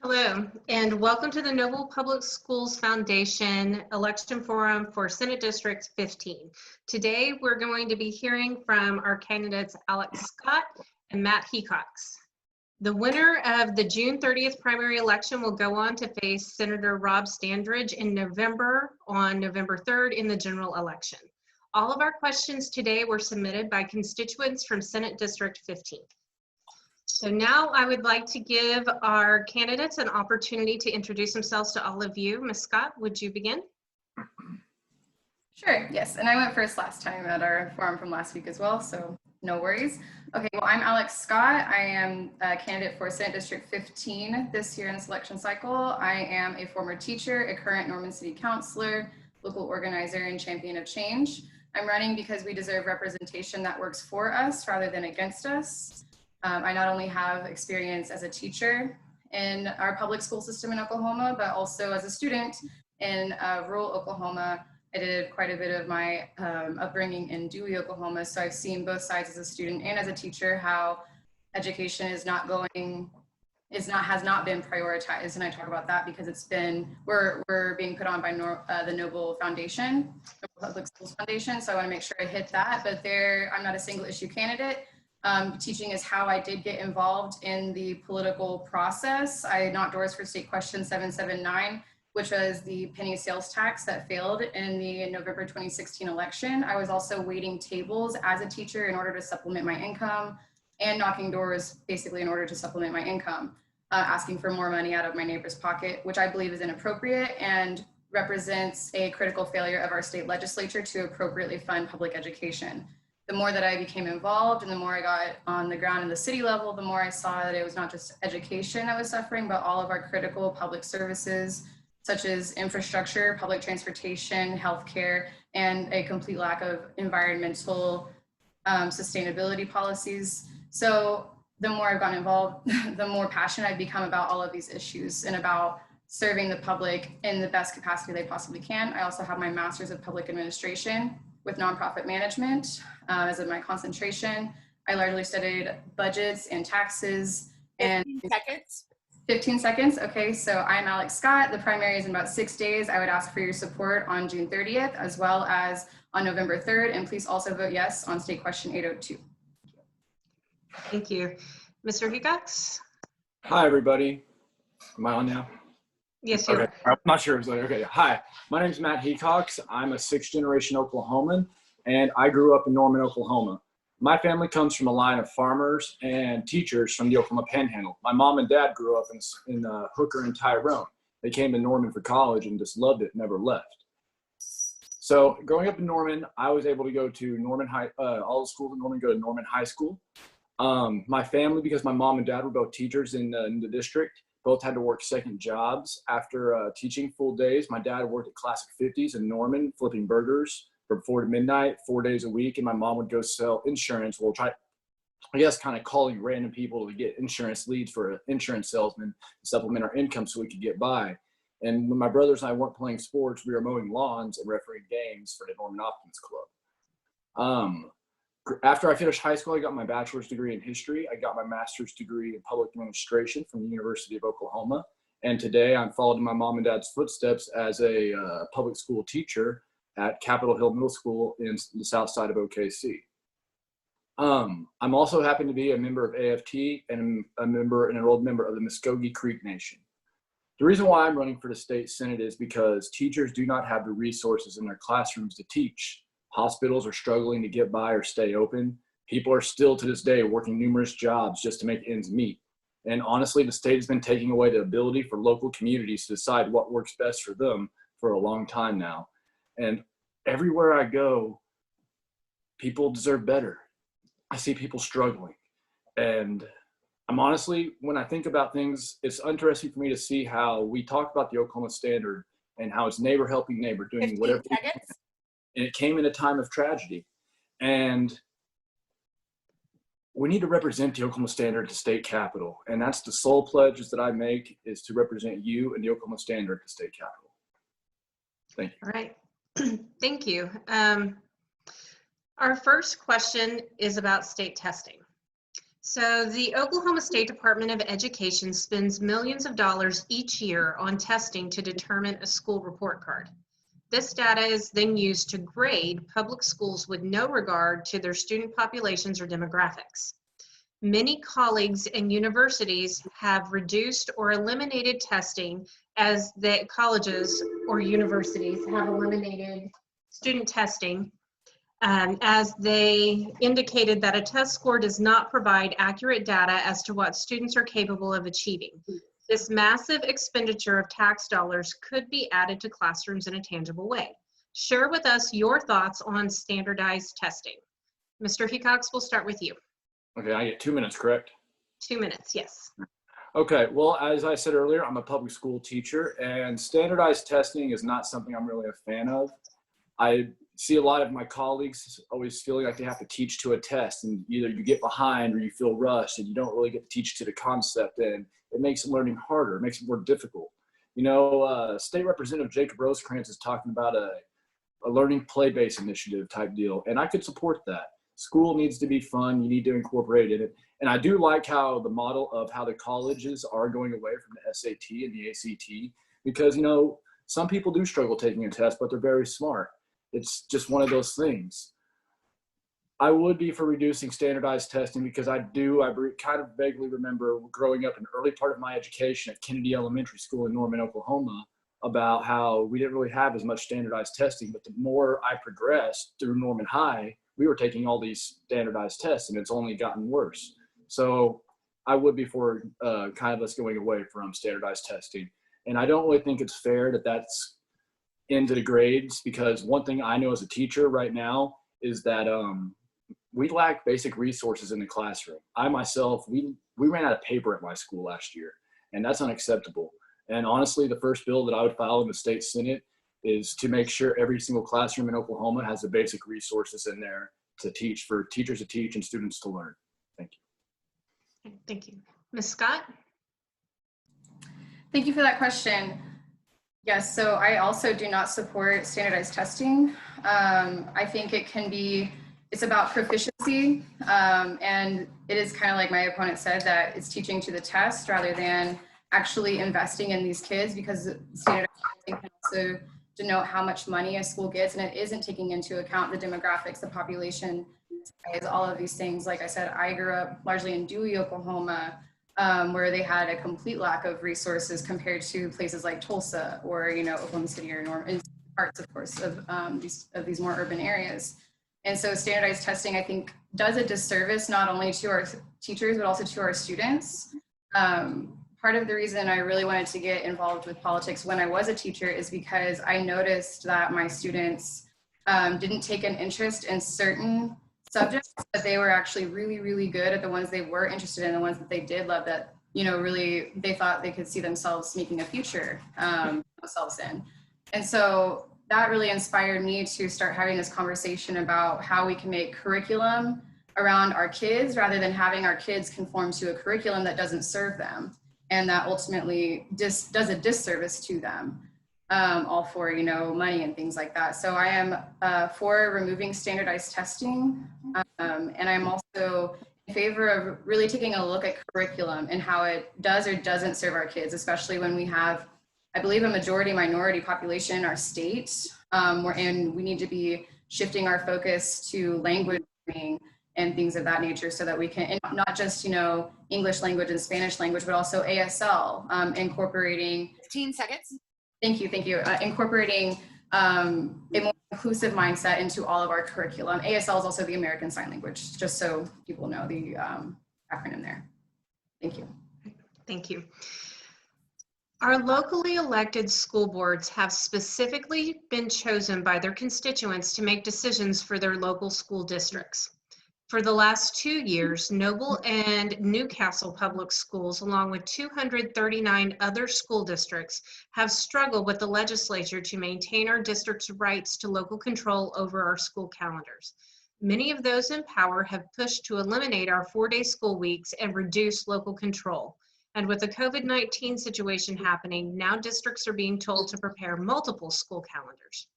Hello, and welcome to the Noble Public Schools Foundation Election Forum for Senate District 15. Today, we're going to be hearing from our candidates Alex Scott and Matt Hecox. The winner of the June 30th primary election will go on to face Senator Rob Standridge in November on November 3rd in the general election. All of our questions today were submitted by constituents from Senate District 15. So now I would like to give our candidates an opportunity to introduce themselves to all of you. Ms. Scott, would you begin? Sure, yes, and I went first last time at our forum from last week as well, so no worries. Okay, well, I'm Alex Scott. I am a candidate for Senate District 15 this year in this election cycle. I am a former teacher, a current Norman City Councilor, local organizer, and champion of change. I'm running because we deserve representation that works for us rather than against us. I not only have experience as a teacher in our public school system in Oklahoma, but also as a student in rural Oklahoma. I did quite a bit of my upbringing in Dewey, Oklahoma, so I've seen both sides as a student and as a teacher how education has not been prioritized, and I talk about that because we're being put on by the Noble Foundation, Noble Public Schools Foundation, so I want to make sure I hit that. But I'm not a single issue candidate. Teaching is how I did get involved in the political process. I knocked doors for State Question 779, which was the penny sales tax that failed in the November 2016 election. I was also waiting tables as a teacher in order to supplement my income, and knocking doors basically in order to supplement my income, asking for more money out of my neighbor's pocket, which I believe is inappropriate and represents a critical failure of our state legislature to appropriately fund public education. The more that I became involved and the more I got on the ground in the city level, the more I saw that it was not just education that was suffering, but all of our critical public services, such as infrastructure, public transportation, healthcare, and a complete lack of environmental sustainability policies. So the more I've gotten involved, the more passionate I've become about all of these issues and about serving the public in the best capacity they possibly can. I also have my master's of public administration with nonprofit management as my concentration. I largely studied budgets and taxes. 15 seconds. 15 seconds, okay, so I'm Alex Scott. The primary is in about 6 days. I would ask for your support on June 30th, as well as on November 3rd, and please also vote yes on State Question 802. Thank you. Mr. Hecox? Hi, everybody. Am I on now? Yes, you okay. are. I'm not sure if it's like, okay. Hi, my name is Matt Hecox. I'm a sixth-generation Oklahoman, and I grew up in Norman, Oklahoma. My family comes from a line of farmers and teachers from the Oklahoma Panhandle. My mom and dad grew up in Hooker and Tyrone. They came to Norman for college and just loved it, never left. So growing up in Norman, I was able to go to Norman High, all the schools in Norman go to Norman High School. My family, because my mom and dad were both teachers in the district, both had to work second jobs after teaching full days. My dad worked at Classic 50s in Norman, flipping burgers from 4 to midnight, 4 days a week. And my mom would go sell insurance. We'll try, I guess, kind of calling random people to get insurance leads for an insurance salesman to supplement our income so we could get by. And when my brothers and I weren't playing sports, we were mowing lawns and refereeing games for the Norman Optimist Club. After I finished high school, I got my bachelor's degree in history. I got my master's degree in public administration from the University of Oklahoma. And today I'm following my mom and dad's footsteps as a public school teacher at Capitol Hill Middle School in the south side of OKC. I'm also happen to be a member of AFT and an enrolled member of the Muskogee Creek Nation. The reason why I'm running for the state senate is because teachers do not have the resources in their classrooms to teach. Hospitals are struggling to get by or stay open. People are still to this day working numerous jobs just to make ends meet. And honestly, the state has been taking away the ability for local communities to decide what works best for them for a long time now. And everywhere I go, people deserve better. I see people struggling. And I'm honestly, when I think about things, it's interesting for me to see how we talk about the Oklahoma Standard and how it's neighbor helping neighbor, doing whatever. And it came in a time of tragedy. And we need to represent the Oklahoma Standard at the state capitol. And that's the sole pledges that I make, is to represent you and the Oklahoma Standard at the state capitol. Thank you. All right. Thank you. Our first question is about state testing. So the Oklahoma State Department of Education spends millions of dollars each year on testing to determine a school report card. This data is then used to grade public schools with no regard to their student populations or demographics. Many colleagues and universities have reduced or eliminated testing as the colleges or universities have eliminated student testing as they indicated that a test score does not provide accurate data as to what students are capable of achieving. This massive expenditure of tax dollars could be added to classrooms in a tangible way. Share with us your thoughts on standardized testing. Mr. Hecox, we'll start with you. Okay, I get 2 minutes, correct? 2 minutes, yes. Okay, well, as I said earlier, I'm a public school teacher, and standardized testing is not something I'm really a fan of. I see a lot of my colleagues always feeling like they have to teach to a test, and either you get behind or you feel rushed, and you don't really get to teach to the concept, and it makes learning harder. It makes it more difficult. You know, State Representative Jacob Rosecrans is talking about a learning play-based initiative type deal, and I could support that. School needs to be fun. You need to incorporate it. And I do like how the model of how the colleges are going away from the SAT and the ACT, because, you know, some people do struggle taking a test, but they're very smart. It's just one of those things. I would be for reducing standardized testing because I kind of vaguely remember growing up in the early part of my education at Kennedy Elementary School in Norman, Oklahoma, about how we didn't really have as much standardized testing, but the more I progressed through Norman High, we were taking all these standardized tests, and it's only gotten worse. So I would be for kind of us going away from standardized testing. And I don't really think it's fair that that's into the grades, because one thing I know as a teacher right now is that we lack basic resources in the classroom. I myself, we ran out of paper at my school last year, and that's unacceptable. And honestly, the first bill that I would file in the state Senate is to make sure every single classroom in Oklahoma has the basic resources in there to teach, for teachers to teach and students to learn. Thank you. Thank you. Ms. Scott? Thank you for that question. Yes, so I also do not support standardized testing. I think it's about proficiency, and it is kind of like my opponent said, that it's teaching to the test rather than actually investing in these kids, because standardized testing can also denote how much money a school gets, and it isn't taking into account the demographics, the population size, all of these things. Like I said, I grew up largely in Dewey, Oklahoma, where they had a complete lack of resources compared to places like Tulsa or, you know, Oklahoma City or Norman, parts, of course, of these more urban areas. And so standardized testing, I think, does a disservice not only to our teachers, but also to our students. Part of the reason I really wanted to get involved with politics when I was a teacher is because I noticed that my students didn't take an interest in certain subjects, but they were actually really, really good at the ones they were interested in, the ones that they did love, that, you know, really they thought they could see themselves making a future themselves in. And so that really inspired me to start having this conversation about how we can make curriculum around our kids rather than having our kids conform to a curriculum that doesn't serve them and that ultimately does a disservice to them, all for, you know, money and things like that. So I am for removing standardized testing, and I'm also in favor of really taking a look at curriculum and how it does or doesn't serve our kids, especially when we have, I believe, a majority minority population in our state, and we need to be shifting our focus to language learning and things of that nature, so that we can, and not just, you know, English language and Spanish language, but also ASL, incorporating 15 seconds. Thank you. Incorporating a more inclusive mindset into all of our curriculum. ASL is also the American Sign Language, just so people know the acronym there. Thank you. Thank you. Our locally elected school boards have specifically been chosen by their constituents to make decisions for their local school districts. For the last 2 years, Noble and Newcastle Public Schools, along with 239 other school districts, have struggled with the legislature to maintain our district's rights to local control over our school calendars. Many of those in power have pushed to eliminate our 4-day school weeks and reduce local control. And with the COVID-19 situation happening, now districts are being told to prepare multiple school calendars.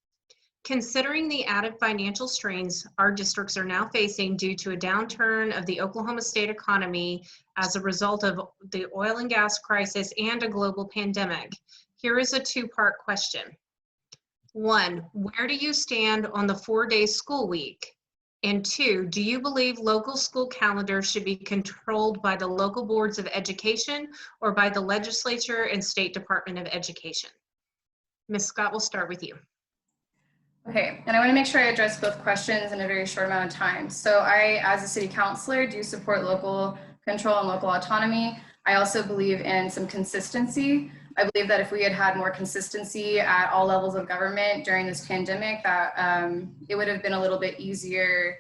Considering the added financial strains our districts are now facing due to a downturn of the Oklahoma state economy as a result of the oil and gas crisis and a global pandemic, here is a two-part question. One, where do you stand on the 4-day school week? And two, do you believe local school calendars should be controlled by the local boards of education or by the legislature and State Department of Education? Ms. Scott, we'll start with you. Okay, and I want to make sure I address both questions in a very short amount of time. So I, as a city councilor, do support local control and local autonomy. I also believe in some consistency. I believe that if we had had more consistency at all levels of government during this pandemic, that it would have been a little bit easier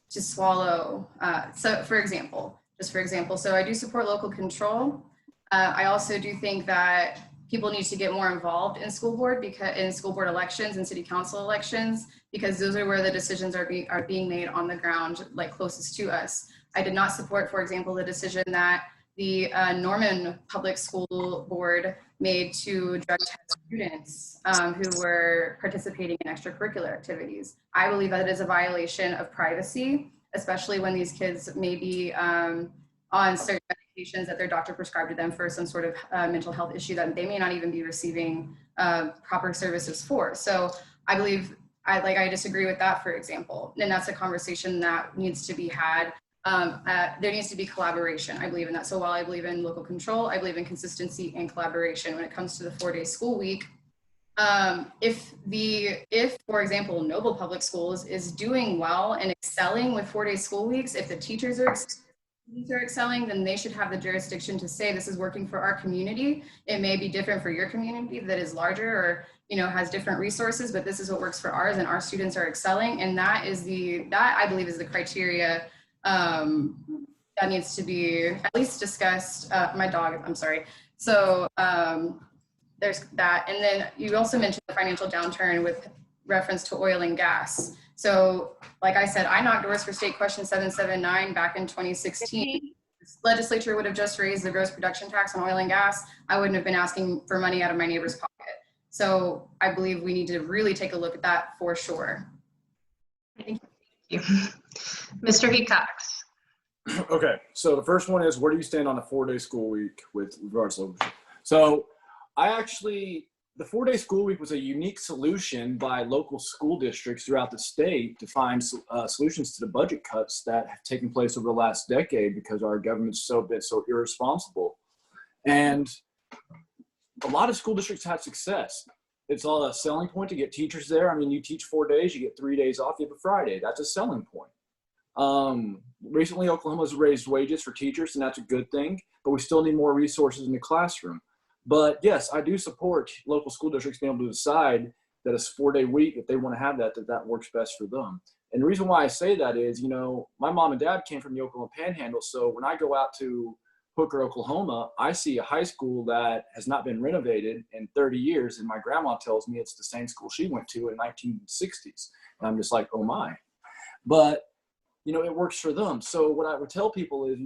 to swallow. So for example, so I do support local control. I also do think that people need to get more involved in school board elections and city council elections, because those are where the decisions are being made on the ground, like closest to us. I did not support, for example, the decision that the Norman Public School Board made to drug test students who were participating in extracurricular activities. I believe that it is a violation of privacy, especially when these kids may be on certain medications that their doctor prescribed to them for some sort of mental health issue that they may not even be receiving proper services for. So I believe, I disagree with that, for example, and that's a conversation that needs to be had. There needs to be collaboration. I believe in that. So while I believe in local control, I believe in consistency and collaboration when it comes to the 4-day school week. If, for example, Noble Public Schools is doing well and excelling with 4-day school weeks, if the teachers are excelling, then they should have the jurisdiction to say this is working for our community. It may be different for your community that is larger or has different resources, but this is what works for ours, and our students are excelling. And that I believe is the criteria that needs to be at least discussed. My dog, I'm sorry. So there's that. And then you also mentioned the financial downturn with reference to oil and gas. So like I said, I knocked doors for state question 779 back in 2016. This legislature would have just raised the gross production tax on oil and gas. I wouldn't have been asking for money out of my neighbor's pocket. So I believe we need to really take a look at that for sure. Thank you. Mr. Hecox. Okay, so the first one is, where do you stand on a 4-day school week with regards to local? So the 4-day school week was a unique solution by local school districts throughout the state to find solutions to the budget cuts that have taken place over the last decade because our government's been so irresponsible. And a lot of school districts had success. It's all a selling point to get teachers there. I mean, you teach 4 days, you get 3 days off, you have a Friday. That's a selling point. Recently, Oklahoma's raised wages for teachers, and that's a good thing, but we still need more resources in the classroom. But yes, I do support local school districts being able to decide that it's a 4-day week, if they want to have that works best for them. And the reason why I say that is, my mom and dad came from the Oklahoma Panhandle, so when I go out to Hooker, Oklahoma, I see a high school that has not been renovated in 30 years, and my grandma tells me it's the same school she went to in the 1960s. And I'm just like, oh my. But, it works for them. So what I would tell people is,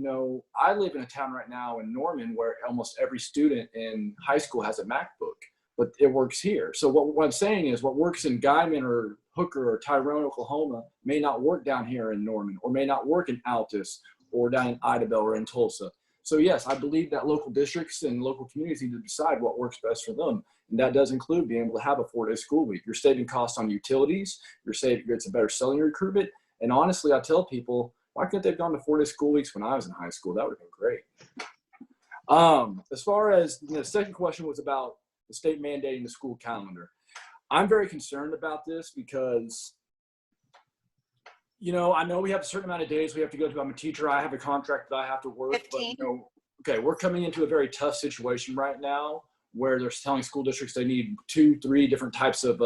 I live in a town right now in Norman where almost every student in high school has a MacBook, but it works here. So what I'm saying is what works in Guyman or Hooker or Tyrone, Oklahoma may not work down here in Norman, or may not work in Altus or down in Idabel or in Tulsa. So yes, I believe that local districts and local communities need to decide what works best for them. And that does include being able to have a 4-day school week. You're saving costs on utilities. It's a better selling recruitment. And honestly, I tell people, why couldn't they have gone to 4-day school weeks when I was in high school? That would have been great. As far as the second question was about the state mandating the school calendar. I'm very concerned about this because, I know we have a certain amount of days we have to go to. I'm a teacher. I have a contract that I have to work. 15. But, okay, we're coming into a very tough situation right now where they're telling school districts they need 2-3 different types of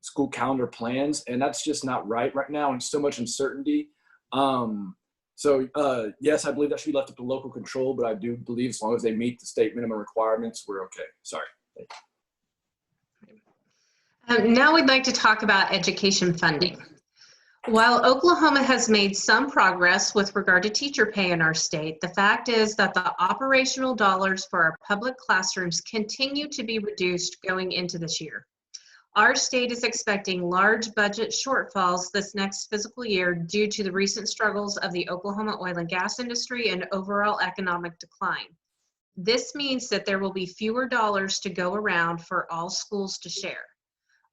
school calendar plans, and that's just not right now, and so much uncertainty. Yes, I believe that should be left up to local control, but I do believe as long as they meet the state minimum requirements, we're okay. Sorry. Now we'd like to talk about education funding. While Oklahoma has made some progress with regard to teacher pay in our state, the fact is that the operational dollars for our public classrooms continue to be reduced going into this year. Our state is expecting large budget shortfalls this next fiscal year due to the recent struggles of the Oklahoma oil and gas industry and overall economic decline. This means that there will be fewer dollars to go around for all schools to share.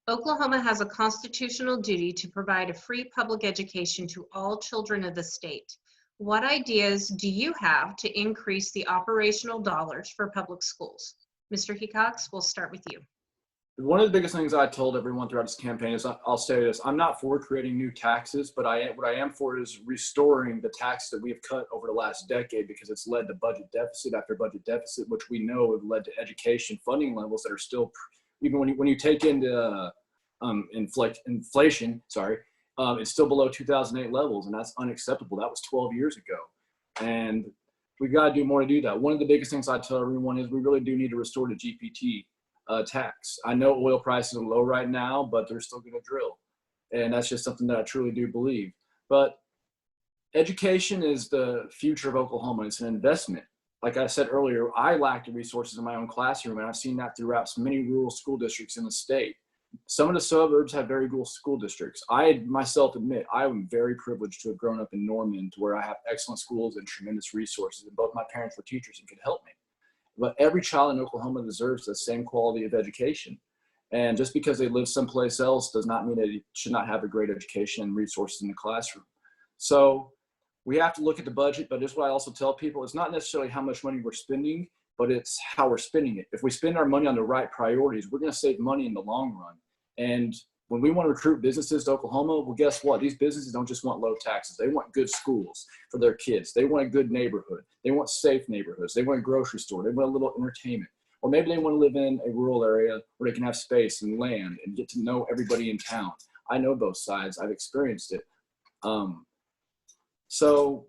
Oklahoma has a constitutional duty to provide a free public education to all children of the state. What ideas do you have to increase the operational dollars for public schools? Mr. Hecox, we'll start with you. One of the biggest things I told everyone throughout this campaign is, I'll say this, I'm not for creating new taxes, but what I am for is restoring the tax that we have cut over the last decade, because it's led to budget deficit after budget deficit, which we know have led to education funding levels that are still, even when you take into inflation, it's still below 2008 levels, and that's unacceptable. That was 12 years ago. And we've got to do more to do that. One of the biggest things I tell everyone is we really do need to restore the GPT tax. I know oil prices are low right now, but they're still going to drill. And that's just something that I truly do believe. But education is the future of Oklahoma. It's an investment. Like I said earlier, I lack the resources in my own classroom, and I've seen that throughout many rural school districts in the state. Some of the suburbs have very good school districts. I myself admit I am very privileged to have grown up in Norman, to where I have excellent schools and tremendous resources, and both my parents were teachers and could help me. But every child in Oklahoma deserves the same quality of education. And just because they live someplace else does not mean that they should not have a great education and resources in the classroom. So we have to look at the budget, but this is what I also tell people. It's not necessarily how much money we're spending, but it's how we're spending it. If we spend our money on the right priorities, we're going to save money in the long run. And when we want to recruit businesses to Oklahoma, well, guess what? These businesses don't just want low taxes. They want good schools for their kids. They want a good neighborhood. They want safe neighborhoods. They want a grocery store. They want a little entertainment. Or maybe they want to live in a rural area where they can have space and land and get to know everybody in town. I know both sides. I've experienced it. So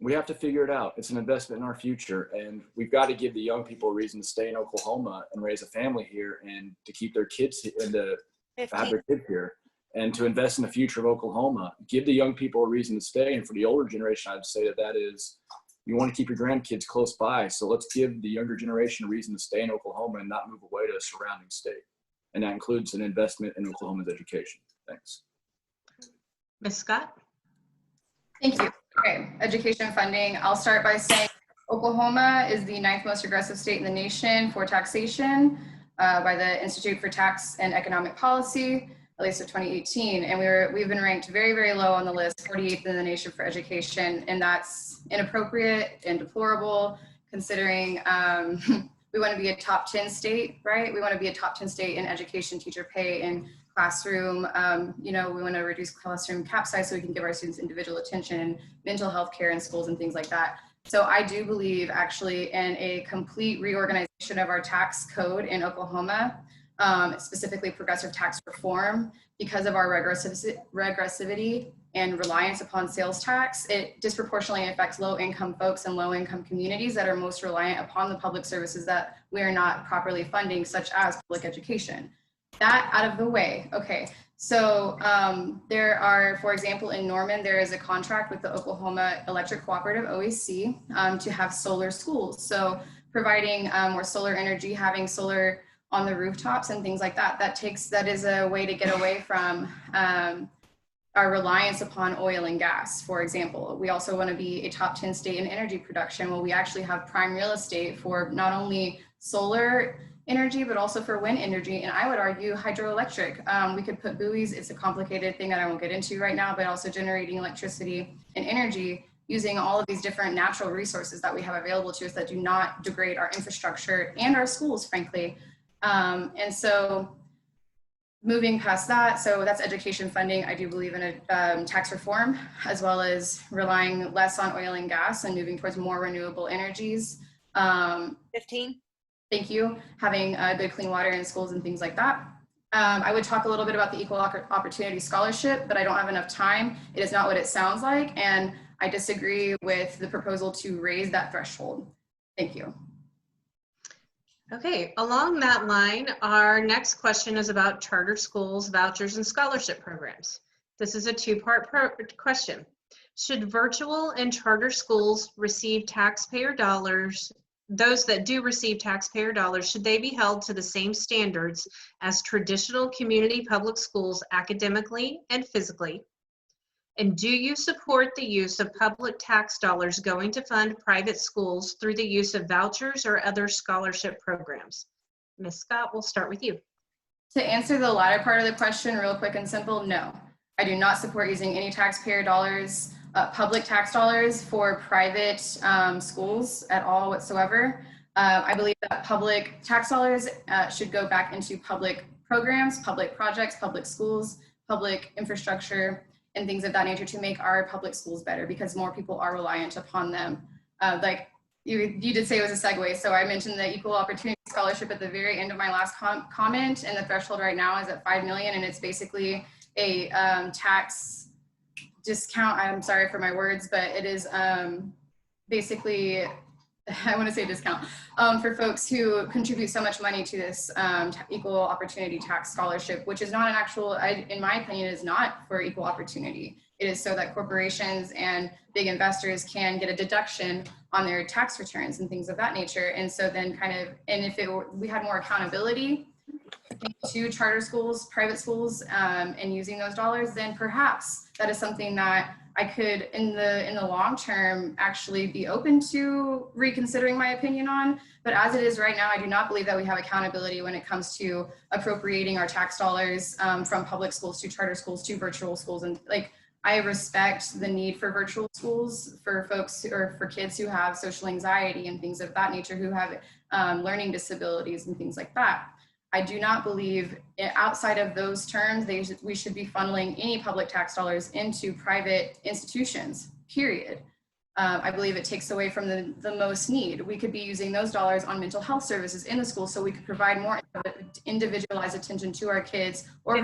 we have to figure it out. It's an investment in our future, and we've got to give the young people a reason to stay in Oklahoma and raise a family here, and to keep their kids and to have their kids here, and to invest in the future of Oklahoma. Give the young people a reason to stay. And for the older generation, I'd say that is, you want to keep your grandkids close by. So let's give the younger generation a reason to stay in Oklahoma and not move away to a surrounding state. And that includes an investment in Oklahoma's education. Thanks. Ms. Scott? Thank you. Okay, education funding. I'll start by saying Oklahoma is the 9th most regressive state in the nation for taxation by the Institute for Tax and Economic Policy, at least of 2018. And we've been ranked very, very low on the list, 48th in the nation for education. And that's inappropriate and deplorable, considering we want to be a top 10 state, right? We want to be a top 10 state in education, teacher pay, and classroom. We want to reduce classroom cap size so we can give our students individual attention and mental health care in schools and things like that. So I do believe actually in a complete reorganization of our tax code in Oklahoma, specifically progressive tax reform. Because of our regressivity and reliance upon sales tax, it disproportionately affects low-income folks and low-income communities that are most reliant upon the public services that we are not properly funding, such as public education. That out of the way. Okay, so there are, for example, in Norman, there is a contract with the Oklahoma Electric Cooperative, OEC, to have solar schools. So providing more solar energy, having solar on the rooftops and things like that. That is a way to get away from our reliance upon oil and gas, for example. We also want to be a top 10 state in energy production. Well, we actually have prime real estate for not only solar energy, but also for wind energy. And I would argue hydroelectric. We could put buoys. It's a complicated thing that I won't get into right now, but also generating electricity and energy using all of these different natural resources that we have available to us that do not degrade our infrastructure and our schools, frankly. And so moving past that, so that's education funding. I do believe in a tax reform, as well as relying less on oil and gas and moving towards more renewable energies. 15. Thank you. Having good clean water in schools and things like that. I would talk a little bit about the Equal Opportunity Scholarship, but I don't have enough time. It is not what it sounds like. And I disagree with the proposal to raise that threshold. Thank you. Okay, along that line, our next question is about charter schools, vouchers, and scholarship programs. This is a two-part question. Should virtual and charter schools receive taxpayer dollars those that do receive taxpayer dollars, should they be held to the same standards as traditional community public schools academically and physically? And do you support the use of public tax dollars going to fund private schools through the use of vouchers or other scholarship programs? Ms. Scott, we'll start with you. To answer the latter part of the question real quick and simple, no. I do not support using any taxpayer dollars, public tax dollars for private schools at all whatsoever. I believe that public tax dollars should go back into public programs, public projects, public schools, public infrastructure, and things of that nature to make our public schools better, because more people are reliant upon them. Like you did say it was a segue, so I mentioned the Equal Opportunity Scholarship at the very end of my last comment, and the threshold right now is at 5 million, and it's basically a tax discount. I'm sorry for my words, but it is basically, I want to say discount, for folks who contribute so much money to this Equal Opportunity Tax Scholarship, which is not an actual, in my opinion, is not for equal opportunity. It is so that corporations and big investors can get a deduction on their tax returns and things of that nature. And so then kind of, and if we had more accountability to charter schools, private schools, and using those dollars, then perhaps that is something that I could, in the long term, actually be open to reconsidering my opinion on. But as it is right now, I do not believe that we have accountability when it comes to appropriating our tax dollars from public schools to charter schools to virtual schools. And like, I respect the need for virtual schools for folks or for kids who have social anxiety and things of that nature, who have learning disabilities and things like that. I do not believe outside of those terms, we should be funneling any public tax dollars into private institutions, period. I believe it takes away from the most need. We could be using those dollars on mental health services in the school so we could provide more individualized attention to our kids. Or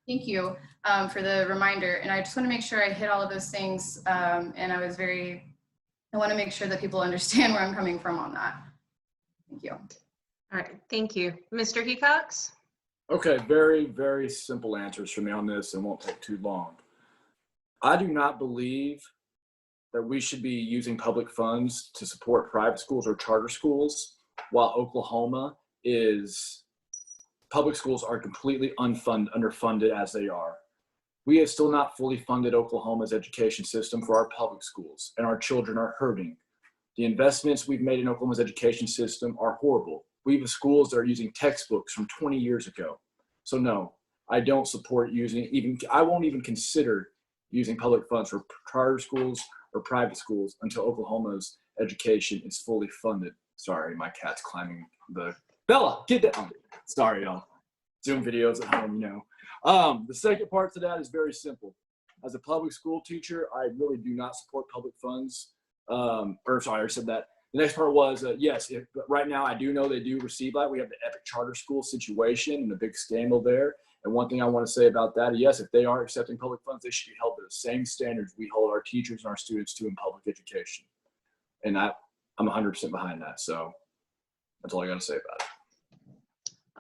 thank you for the reminder. And I just want to make sure I hit all of those things. And I want to make sure that people understand where I'm coming from on that. Thank you. All right, thank you. Mr. Hecox? Okay, very, very simple answers for me on this and won't take too long. I do not believe that we should be using public funds to support private schools or charter schools, while Oklahoma public schools are completely underfunded as they are. We have still not fully funded Oklahoma's education system for our public schools, and our children are hurting. The investments we've made in Oklahoma's education system are horrible. We have schools that are using textbooks from 20 years ago. So no, I don't support I won't even consider using public funds for charter schools or private schools until Oklahoma's education is fully funded. Sorry, my cat's climbing Bella, get down. Sorry, y'all. Zoom videos at home, you know. The second part to that is very simple. As a public school teacher, I really do not support public funds. I said that. The next part was, yes, but right now I do know they do receive that. We have the epic charter school situation and the big scandal there. And one thing I want to say about that, yes, if they are accepting public funds, they should be held to the same standards we hold our teachers and our students to in public education. And I'm 100% behind that. So that's all I got to say about it.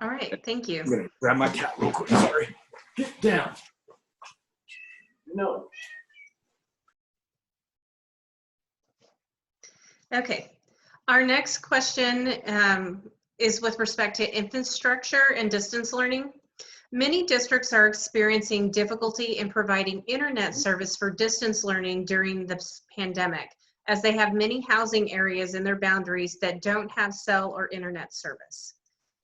All right, thank you. I'm going to grab my cat real quick. Sorry. Get down. No. Okay. Our next question is with respect to infrastructure and distance learning. Many districts are experiencing difficulty in providing internet service for distance learning during the pandemic, as they have many housing areas in their boundaries that don't have cell or internet service.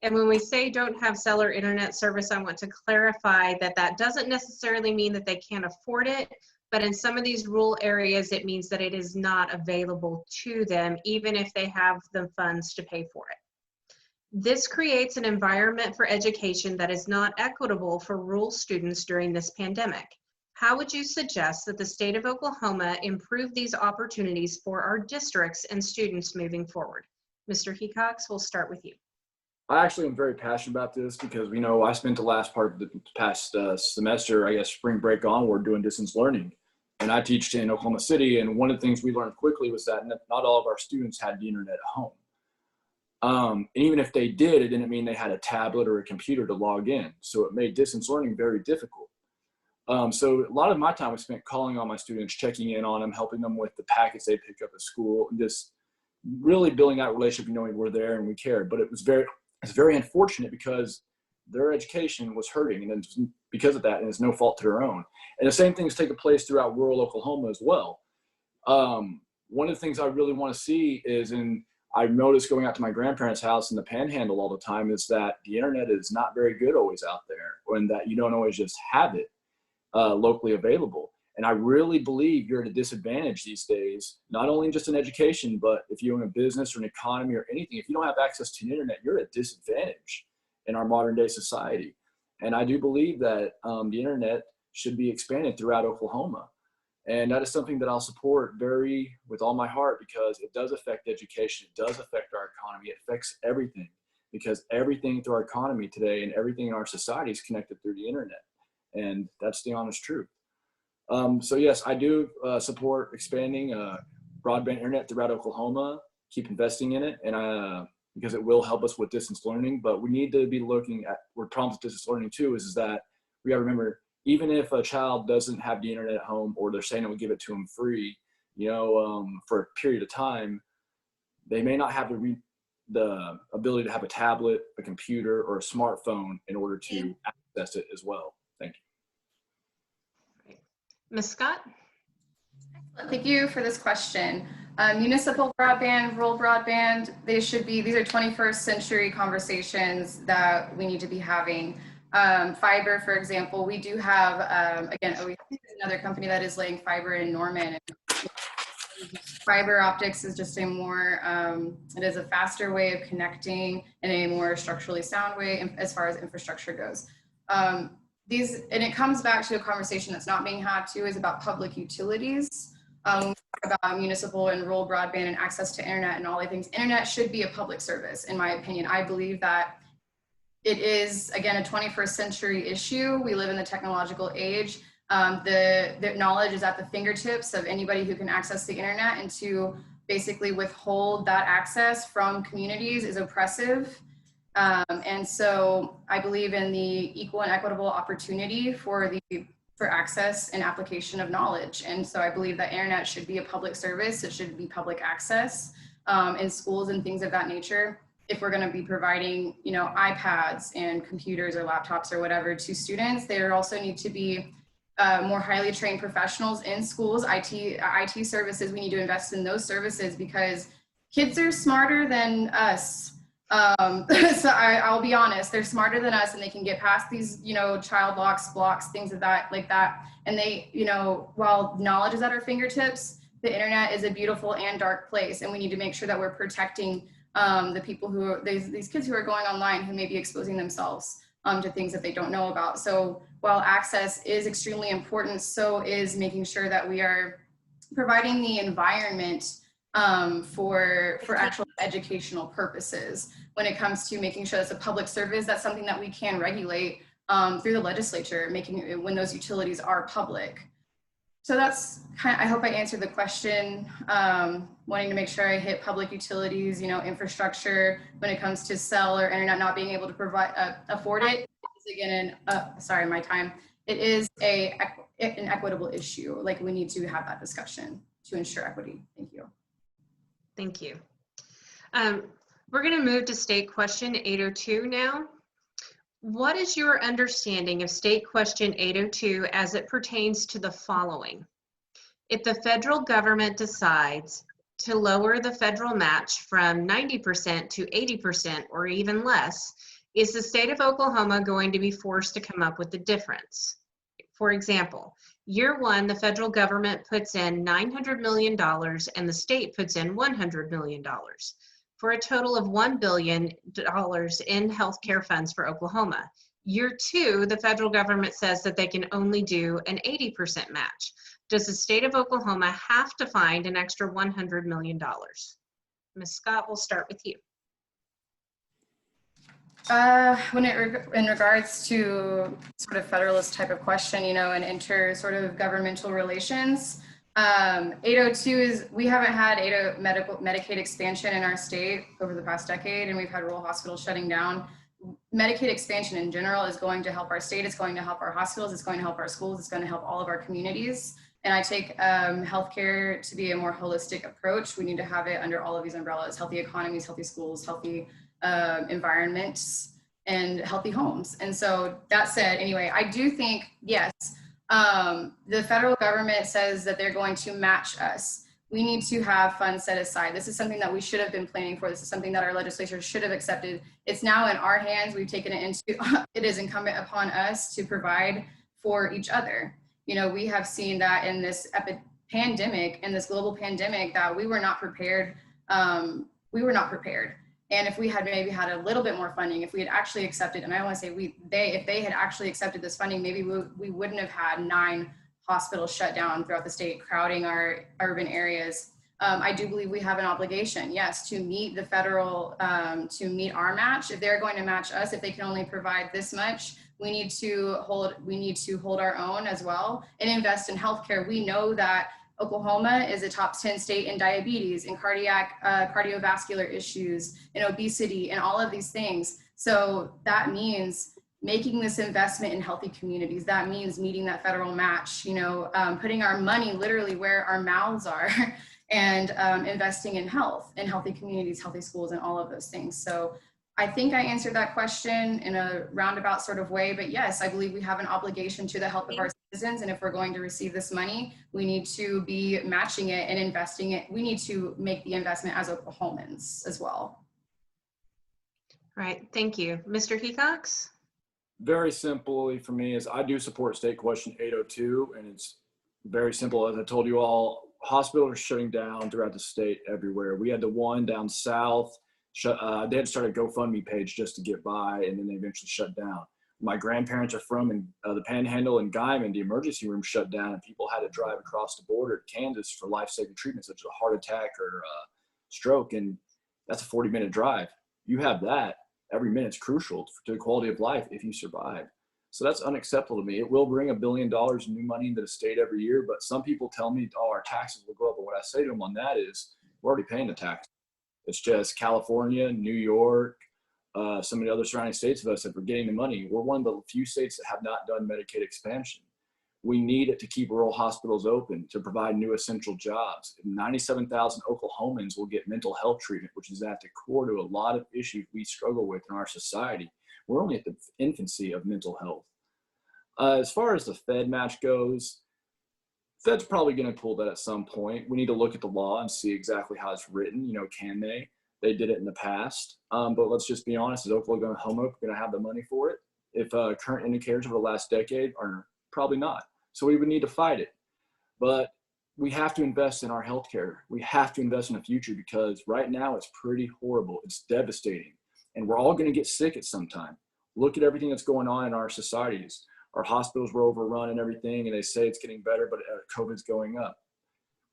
And when we say don't have cell or internet service, I want to clarify that that doesn't necessarily mean that they can't afford it, but in some of these rural areas, it means that it is not available to them, even if they have the funds to pay for it. This creates an environment for education that is not equitable for rural students during this pandemic. How would you suggest that the state of Oklahoma improve these opportunities for our districts and students moving forward? Mr. Hecox, we'll start with you. I actually am very passionate about this because, you know, I spent the last part of the past semester, I guess spring break onward, doing distance learning. And I teach in Oklahoma City. And one of the things we learned quickly was that not all of our students had the internet at home. And even if they did, it didn't mean they had a tablet or a computer to log in. So it made distance learning very difficult. So a lot of my time was spent calling on my students, checking in on them, helping them with the packets they pick up at school, and just really building that relationship, knowing we're there and we care. But it's very unfortunate because their education was hurting, and then because of that, and it's no fault to their own. And the same thing is taking place throughout rural Oklahoma as well. One of the things I really want to see is, and I've noticed going out to my grandparents' house in the Panhandle all the time, is that the internet is not very good always out there, and that you don't always just have it locally available. And I really believe you're at a disadvantage these days, not only just in education, but if you own a business or an economy or anything, if you don't have access to the internet, you're at a disadvantage in our modern day society. And I do believe that the internet should be expanded throughout Oklahoma. And that is something that I'll support with all my heart, because it does affect education. It does affect our economy. It affects everything, because everything through our economy today and everything in our society is connected through the internet. And that's the honest truth. So yes, I do support expanding broadband internet throughout Oklahoma, keep investing in it, and because it will help us with distance learning. But we need to be looking at where problems with distance learning too is that we gotta remember, even if a child doesn't have the internet at home, or they're saying it will give it to them free, for a period of time, they may not have the ability to have a tablet, a computer, or a smartphone in order to access it as well. Thank you. Ms. Scott? Thank you for this question. Municipal broadband, rural broadband, these are 21st century conversations that we need to be having. Fiber, for example, we do have, again, another company that is laying fiber in Norman. Fiber optics is just it is a faster way of connecting in a more structurally sound way as far as infrastructure goes. And it comes back to a conversation that's not being had too, is about public utilities. When we talk about municipal and rural broadband and access to internet and all the things, internet should be a public service, in my opinion. I believe that it is, again, a 21st century issue. We live in the technological age. The knowledge is at the fingertips of anybody who can access the internet, and to basically withhold that access from communities is oppressive. And so I believe in the equal and equitable opportunity for access and application of knowledge. And so I believe that internet should be a public service. It should be public access in schools and things of that nature. If we're going to be providing, iPads and computers or laptops or whatever to students, there also need to be more highly trained professionals in schools, IT services. We need to invest in those services, because kids are smarter than us. So I'll be honest, they're smarter than us, and they can get past these, child locks, blocks, things of that, like that. And they, while knowledge is at our fingertips, the internet is a beautiful and dark place. And we need to make sure that we're protecting the people these kids who are going online, who may be exposing themselves to things that they don't know about. So while access is extremely important, so is making sure that we are providing the environment for actual educational purposes. When it comes to making sure that's a public service, that's something that we can regulate through the legislature, when those utilities are public. So that's I hope I answered the question. Wanting to make sure I hit public utilities, infrastructure, when it comes to cell or internet not being able to afford it. Again, sorry, my time. It is an equitable issue. Like, we need to have that discussion to ensure equity. Thank you. Thank you. We're going to move to state question 802 now. What is your understanding of state question 802 as it pertains to the following? If the federal government decides to lower the federal match from 90% to 80% or even less, is the state of Oklahoma going to be forced to come up with the difference? For example, year one, the federal government puts in $900 million and the state puts in $100 million for a total of $1 billion in healthcare funds for Oklahoma. Year two, the federal government says that they can only do an 80% match. Does the state of Oklahoma have to find an extra $100 million? Ms. Scott, we'll start with you. In regards to sort of federalist type of question, and inter sort of governmental relations, 802 is, we haven't had Medicaid expansion in our state over the past decade, and we've had rural hospitals shutting down. Medicaid expansion in general is going to help our state. It's going to help our hospitals. It's going to help our schools. It's going to help all of our communities. And I take healthcare to be a more holistic approach. We need to have it under all of these umbrellas: healthy economies, healthy schools, healthy environments, and healthy homes. And so that said, anyway, I do think, yes, the federal government says that they're going to match us. We need to have funds set aside. This is something that we should have been planning for. This is something that our legislature should have accepted. It's now in our hands. We've taken it into, it is incumbent upon us to provide for each other. You know, we have seen that in this pandemic, in this global pandemic, that we were not prepared. We were not prepared. And if we had maybe had a little bit more funding, if we had actually accepted, and I want to say if they had actually accepted this funding, maybe we wouldn't have had 9 hospitals shut down throughout the state, crowding our urban areas. I do believe we have an obligation, yes, to meet the federal, to meet our match. If they're going to match us, if they can only provide this much, we need to hold our own as well and invest in healthcare. We know that Oklahoma is a top 10 state in diabetes, in cardiovascular issues, in obesity, and all of these things. So that means making this investment in healthy communities. That means meeting that federal match, you know, putting our money literally where our mouths are and investing in health, in healthy communities, healthy schools, and all of those things. So I think I answered that question in a roundabout sort of way, but yes, I believe we have an obligation to the health of our citizens. And if we're going to receive this money, we need to be matching it and investing it. We need to make the investment as Oklahomans as well. Right, thank you. Mr. Hecox? Very simply for me is I do support state question 802, and it's very simple. As I told you all, hospitals are shutting down throughout the state everywhere. We had the one down south. They had to start a GoFundMe page just to get by, and then they eventually shut down. My grandparents are from the Panhandle and Guyman. The emergency room shut down, and people had to drive across the border to Kansas for life-saving treatments such as a heart attack or stroke, and that's a 40-minute drive. You have that. Every minute's crucial to the quality of life if you survive. So that's unacceptable to me. It will bring $1 billion in new money into the state every year, but some people tell me, oh, our taxes will go up. But what I say to them on that is, we're already paying the tax. It's just California, New York, some of the other surrounding states of us that are getting the money. We're one of the few states that have not done Medicaid expansion. We need it to keep rural hospitals open, to provide new essential jobs. 97,000 Oklahomans will get mental health treatment, which is at the core to a lot of issues we struggle with in our society. We're only at the infancy of mental health. As far as the Fed match goes, Fed's probably going to pull that at some point. We need to look at the law and see exactly how it's written. You know, can they? They did it in the past. But let's just be honest, is Oklahoma going to have the money for it? If current indicators over the last decade are probably not. So we would need to fight it. But we have to invest in our healthcare. We have to invest in the future, because right now it's pretty horrible. It's devastating. And we're all going to get sick at some time. Look at everything that's going on in our societies. Our hospitals were overrun and everything, and they say it's getting better, but COVID's going up.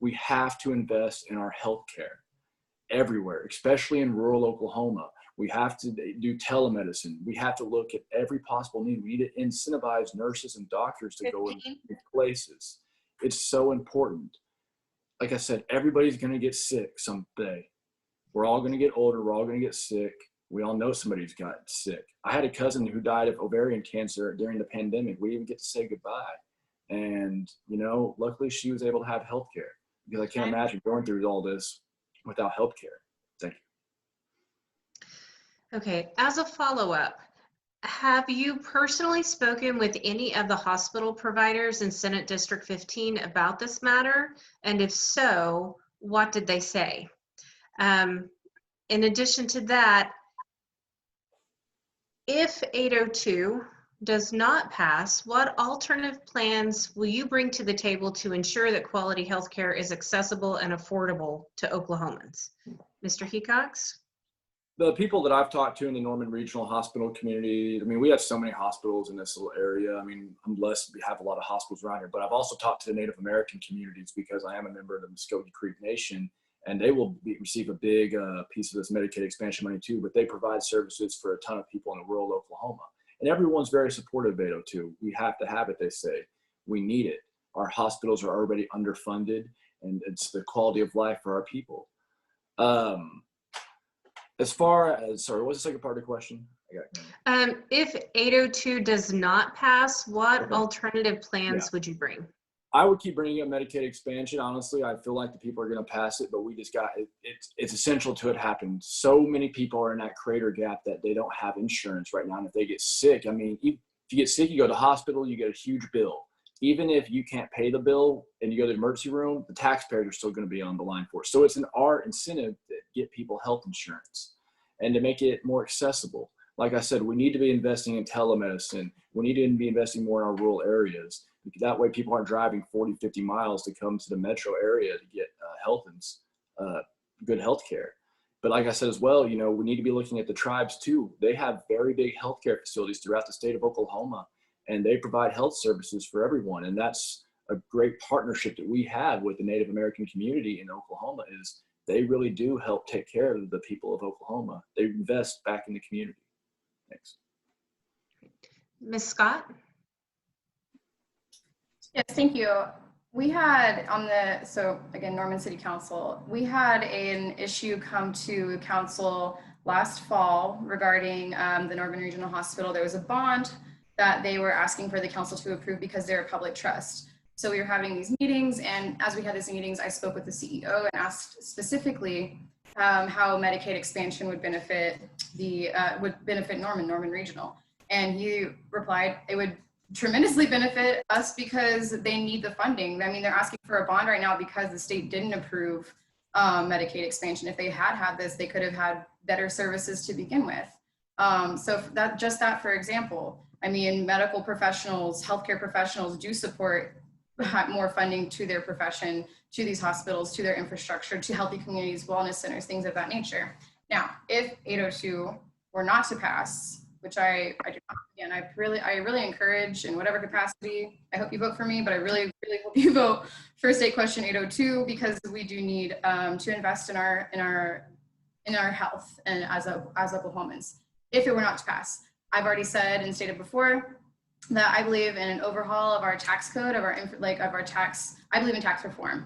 We have to invest in our healthcare everywhere, especially in rural Oklahoma. We have to do telemedicine. We have to look at every possible need. We need to incentivize nurses and doctors to go in places. It's so important. Like I said, everybody's going to get sick someday. We're all going to get older. We're all going to get sick. We all know somebody who's got sick. I had a cousin who died of ovarian cancer during the pandemic. We didn't get to say goodbye. And, you know, luckily she was able to have health care, because I can't imagine going through all this without health care. Thank you. Okay, as a follow-up, have you personally spoken with any of the hospital providers in Senate District 15 about this matter? And if so, what did they say? In addition to that, if 802 does not pass, what alternative plans will you bring to the table to ensure that quality health care is accessible and affordable to Oklahomans? Mr. Hecox? The people that I've talked to in the Norman Regional Hospital community, I mean, we have so many hospitals in this little area. I mean, I'm blessed to have a lot of hospitals around here, but I've also talked to the Native American communities, because I am a member of the Muskogee Creek Nation, and they will receive a big piece of this Medicaid expansion money too, but they provide services for a ton of people in rural Oklahoma. And everyone's very supportive of 802. We have to have it, they say. We need it. Our hospitals are already underfunded, and it's the quality of life for our people. As far as, sorry, what's the second part of the question? If 802 does not pass, what Okay. alternative plans would you bring? I would keep bringing up Medicaid expansion. Honestly, I feel like the people are going to pass it, but we just got it. It's essential to it happen. So many people are in that crater gap that they don't have insurance right now. And if they get sick, I mean, if you get sick, you go to the hospital, you get a huge bill. Even if you can't pay the bill and you go to the emergency room, the taxpayers are still going to be on the line for it. So it's our incentive to get people health insurance and to make it more accessible. Like I said, we need to be investing in telemedicine. We need to be investing more in our rural areas. That way people aren't driving 40, 50 miles to come to the metro area to get good health care. But like I said as well, you know, we need to be looking at the tribes too. They have very big healthcare facilities throughout the state of Oklahoma, and they provide health services for everyone. And that's a great partnership that we have with the Native American community in Oklahoma, is they really do help take care of the people of Oklahoma. They invest back in the community. Thanks. Ms. Scott? Yes, thank you. We had so again, Norman City Council, we had an issue come to council last fall regarding the Norman Regional Hospital. There was a bond that they were asking for the council to approve because they're a public trust. So we were having these meetings, and as we had these meetings, I spoke with the CEO and asked specifically how Medicaid expansion would benefit Norman Regional. And he replied, it would tremendously benefit us because they need the funding. I mean, they're asking for a bond right now because the state didn't approve Medicaid expansion. If they had this, they could have had better services to begin with. So that for example, I mean, medical professionals, healthcare professionals do support more funding to their profession, to these hospitals, to their infrastructure, to healthy communities, wellness centers, things of that nature. Now, if 802 were not to pass, which I do not, and I really encourage in whatever capacity, I hope you vote for me, but I really hope you vote for State Question 802, because we do need to invest in our health and as Oklahomans. If it were not to pass, I've already said and stated before that I believe in an overhaul of our tax code, I believe in tax reform,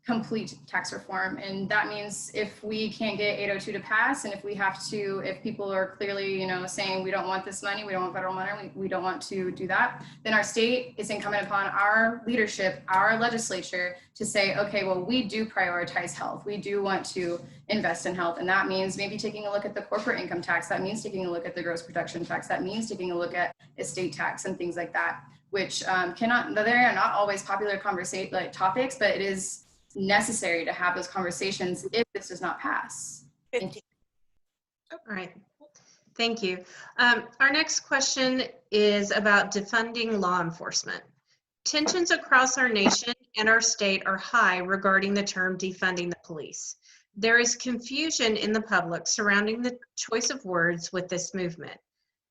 complete tax reform. And that means if we can't get 802 to pass, and if people are clearly, you know, saying we don't want this money, we don't want federal money, we don't want to do that, then our state is incumbent upon our leadership, our legislature, to say, okay, well, we do prioritize health. We do want to invest in health. And that means maybe taking a look at the corporate income tax. That means taking a look at the gross production tax. That means taking a look at estate tax and things like that, which they are not always popular topics, but it is necessary to have those conversations if this does not pass. Thank you. All right. Thank you. Our next question is about defunding law enforcement. Tensions across our nation and our state are high regarding the term defunding the police. There is confusion in the public surrounding the choice of words with this movement.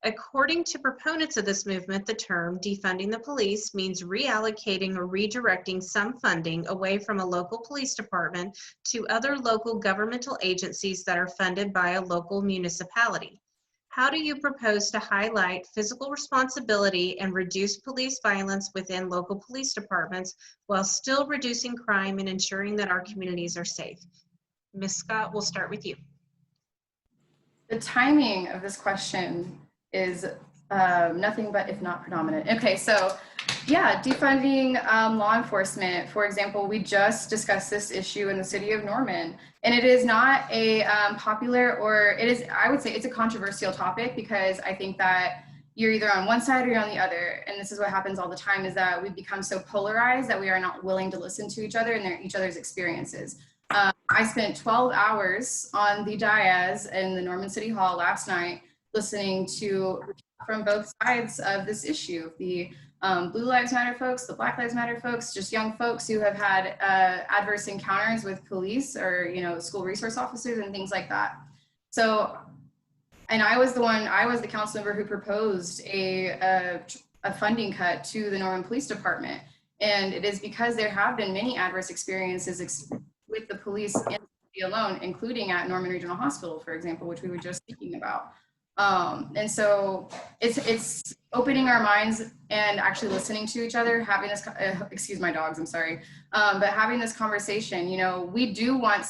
According to proponents of this movement, the term defunding the police means reallocating or redirecting some funding away from a local police department to other local governmental agencies that are funded by a local municipality. How do you propose to highlight physical responsibility and reduce police violence within local police departments while still reducing crime and ensuring that our communities are safe? Ms. Scott, we'll start with you. The timing of this question is nothing but if not predominant. Okay, so yeah, defunding law enforcement. For example, we just discussed this issue in the city of Norman, and it is not a popular, or it is, I would say it's a controversial topic, because I think that you're either on one side or you're on the other. And this is what happens all the time, is that we become so polarized that we are not willing to listen to each other and each other's experiences. I spent 12 hours on the dais in the Norman City Hall last night listening to from both sides of this issue, the Blue Lives Matter folks, the Black Lives Matter folks, just young folks who have had adverse encounters with police or, you know, school resource officers and things like that. So, and I was the council member who proposed a funding cut to the Norman Police Department. And it is because there have been many adverse experiences with the police in the city alone, including at Norman Regional Hospital, for example, which we were just speaking about. And so it's opening our minds and actually listening to each other, having this, excuse my dogs, I'm sorry, but having this conversation. You know, we do want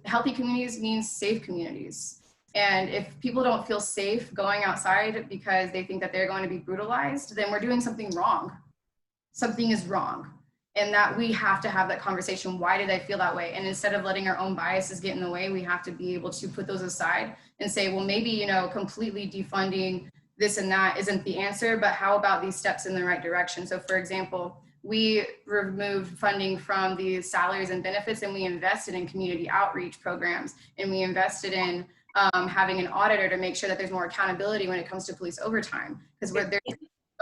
healthy communities means safe communities. And if people don't feel safe going outside because they think that they're going to be brutalized, then we're doing something wrong. something is wrong, and that we have to have that conversation. Why did I feel that way? And instead of letting our own biases get in the way, we have to be able to put those aside and say, well, maybe, you know, completely defunding this and that isn't the answer, but how about these steps in the right direction? So for example, we removed funding from the salaries and benefits, and we invested in community outreach programs, and we invested in having an auditor to make sure that there's more accountability when it comes to police overtime, because they're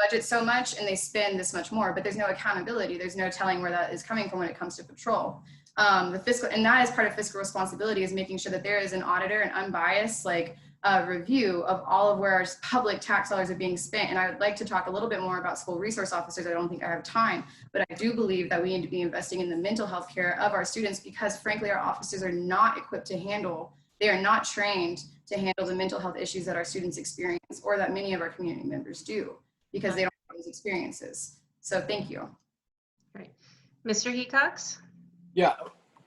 budget so much and they spend this much more, but there's no accountability. There's no telling where that is coming from when it comes to patrol. The fiscal, and that is part of fiscal responsibility, is making sure that there is an auditor, an unbiased review of all of where our public tax dollars are being spent. And I would like to talk a little bit more about school resource officers. I don't think I have time, but I do believe that we need to be investing in the mental health care of our students, because frankly, our officers are not equipped to handle, they are not trained to handle the mental health issues that our students experience, or that many of our community members do, because they don't have those experiences. So thank you. Right. Mr. Hecox? Yeah,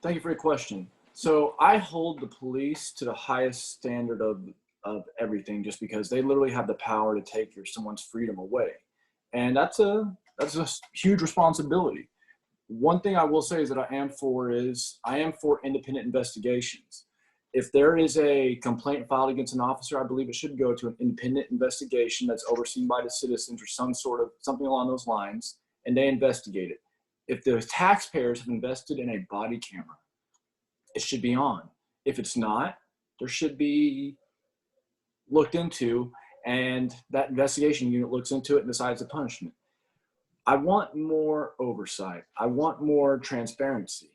thank you for your question. So I hold the police to the highest standard of everything, just because they literally have the power to take someone's freedom away. And that's a huge responsibility. One thing I will say is that I am for independent investigations. If there is a complaint filed against an officer, I believe it should go to an independent investigation that's overseen by the citizens, or something along those lines, and they investigate it. If the taxpayers have invested in a body camera, it should be on. If it's not, there should be looked into, and that investigation unit looks into it and decides the punishment. I want more oversight. I want more transparency.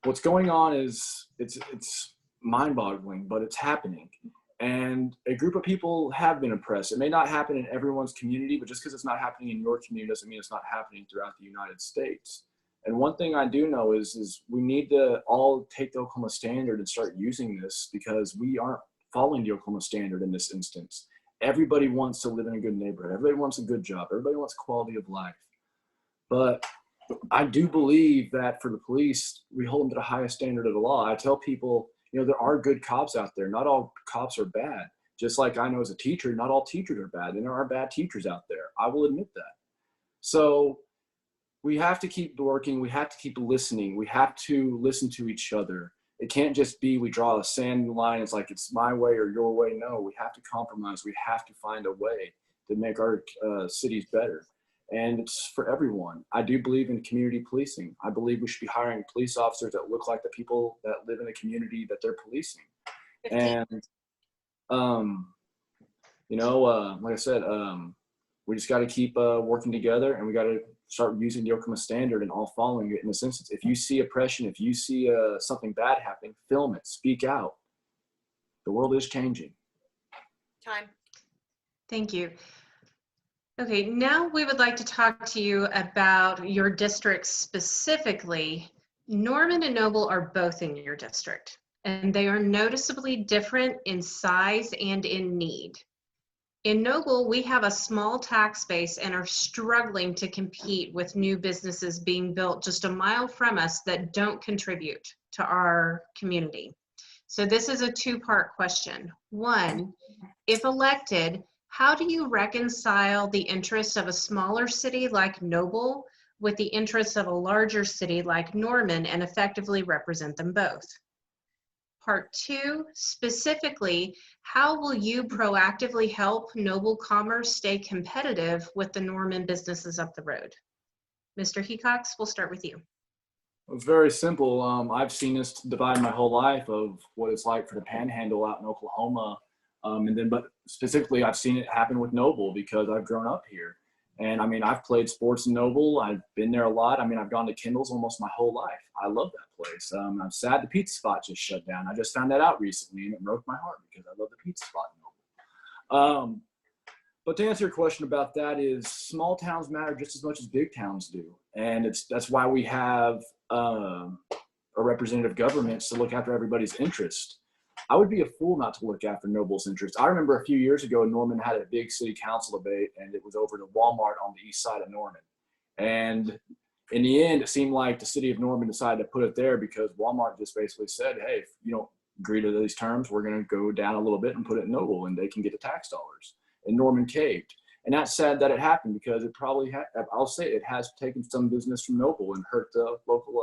What's going on is it's mind-boggling, but it's happening. And a group of people have been oppressed. It may not happen in everyone's community, but just because it's not happening in your community doesn't mean it's not happening throughout the United States. And one thing I do know is we need to all take the Oklahoma standard and start using this, because we aren't following the Oklahoma standard in this instance. Everybody wants to live in a good neighborhood. Everybody wants a good job. Everybody wants quality of life. But I do believe that for the police, we hold them to the highest standard of the law. I tell people, you know, there are good cops out there. Not all cops are bad. Just like I know as a teacher, not all teachers are bad, and there are bad teachers out there. I will admit that. So we have to keep working. We have to keep listening. We have to listen to each other. It can't just be we draw a sand line. It's like it's my way or your way. No, we have to compromise. We have to find a way to make our cities better. And it's for everyone. I do believe in community policing. I believe we should be hiring police officers that look like the people that live in the community that they're policing. 15. And, like I said, we just got to keep working together, and we got to start using the Oklahoma standard and all following it in this instance. If you see oppression, if you see something bad happening, film it, speak out. The world is changing. Time. Thank you. Okay, now we would like to talk to you about your district specifically. Norman and Noble are both in your district, and they are noticeably different in size and in need. In Noble, we have a small tax base and are struggling to compete with new businesses being built just a mile from us that don't contribute to our community. So this is a two-part question. One, if elected, how do you reconcile the interests of a smaller city like Noble with the interests of a larger city like Norman and effectively represent them both? Part two, specifically, how will you proactively help Noble Commerce stay competitive with the Norman businesses up the road? Mr. Hecox, we'll start with you. It's very simple. I've seen this divide my whole life of what it's like for the Panhandle out in Oklahoma. But specifically, I've seen it happen with Noble because I've grown up here. And I mean, I've played sports in Noble. I've been there a lot. I mean, I've gone to Kendall's almost my whole life. I love that place. I'm sad the pizza spot just shut down. I just found that out recently, and it broke my heart because I love the pizza spot in Noble. But to answer your question about that is small towns matter just as much as big towns do. And that's why we have a representative government to look after everybody's interest. I would be a fool not to look after Noble's interests. I remember a few years ago, Norman had a big city council debate, and it was over to Walmart on the east side of Norman. And in the end, it seemed like the city of Norman decided to put it there because Walmart just basically said, hey, if you don't agree to these terms, we're going to go down a little bit and put it in Noble, and they can get the tax dollars. And Norman caved. And that's sad that it happened, because it probably I'll say it has taken some business from Noble and hurt the local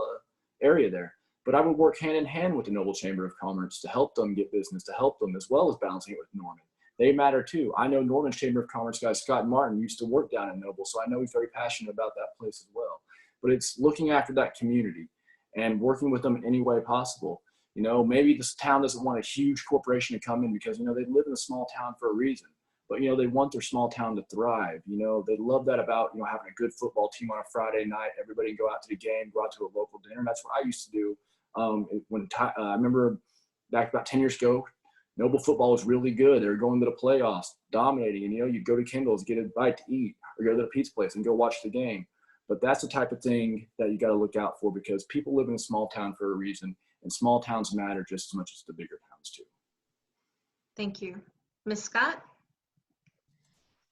area there. But I would work hand in hand with the Noble Chamber of Commerce to help them get business, to help them, as well as balancing it with Norman. They matter too. I know Norman's Chamber of Commerce guy, Scott Martin, used to work down in Noble, so I know he's very passionate about that place as well. But it's looking after that community and working with them in any way possible. You know, maybe this town doesn't want a huge corporation to come in because, you know, they live in a small town for a reason. But, you know, they want their small town to thrive. You know, they love that about, you know, having a good football team on a Friday night. Everybody go out to the game, go out to a local dinner. That's what I used to do. I remember back about 10 years ago, Noble football was really good. They were going to the playoffs, dominating. And, you know, you'd go to Kendall's, get a bite to eat, or go to the pizza place and go watch the game. But that's the type of thing that you got to look out for, because people live in a small town for a reason, and small towns matter just as much as the bigger towns too. Thank you. Ms. Scott?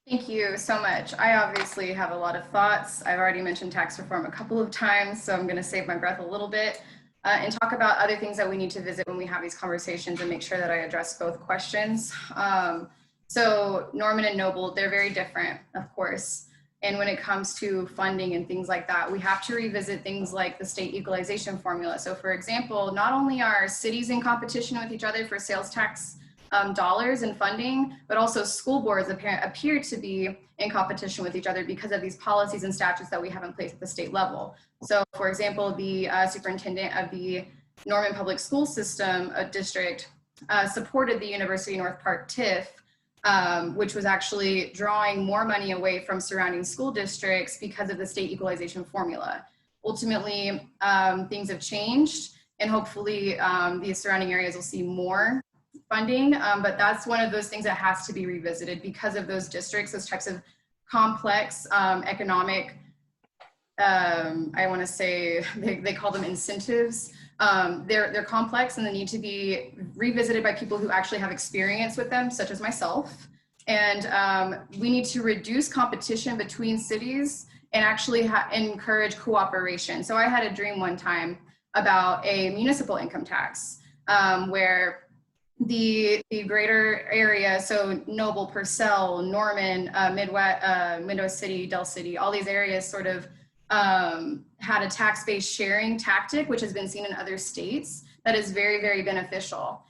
Thank you so much. I obviously have a lot of thoughts. I've already mentioned tax reform a couple of times, so I'm going to save my breath a little bit and talk about other things that we need to visit when we have these conversations and make sure that I address both questions. So Norman and Noble, they're very different, of course. And when it comes to funding and things like that, we have to revisit things like the state equalization formula. So for example, not only are cities in competition with each other for sales tax dollars and funding, but also school boards appear to be in competition with each other because of these policies and statutes that we have in place at the state level. So for example, the superintendent of the Norman Public School System district supported the University North Park TIF, which was actually drawing more money away from surrounding school districts because of the state equalization formula. Ultimately, things have changed, and hopefully the surrounding areas will see more funding, but that's one of those things that has to be revisited because of those districts, those types of complex economic, I want to say, they call them incentives. They're complex and they need to be revisited by people who actually have experience with them, such as myself. And we need to reduce competition between cities and actually encourage cooperation. So I had a dream one time about a municipal income tax where the greater area, so Noble, Purcell, Norman, Midwest City, Del City, all these areas sort of had a tax-based sharing tactic, which has been seen in other states, that is very, very beneficial,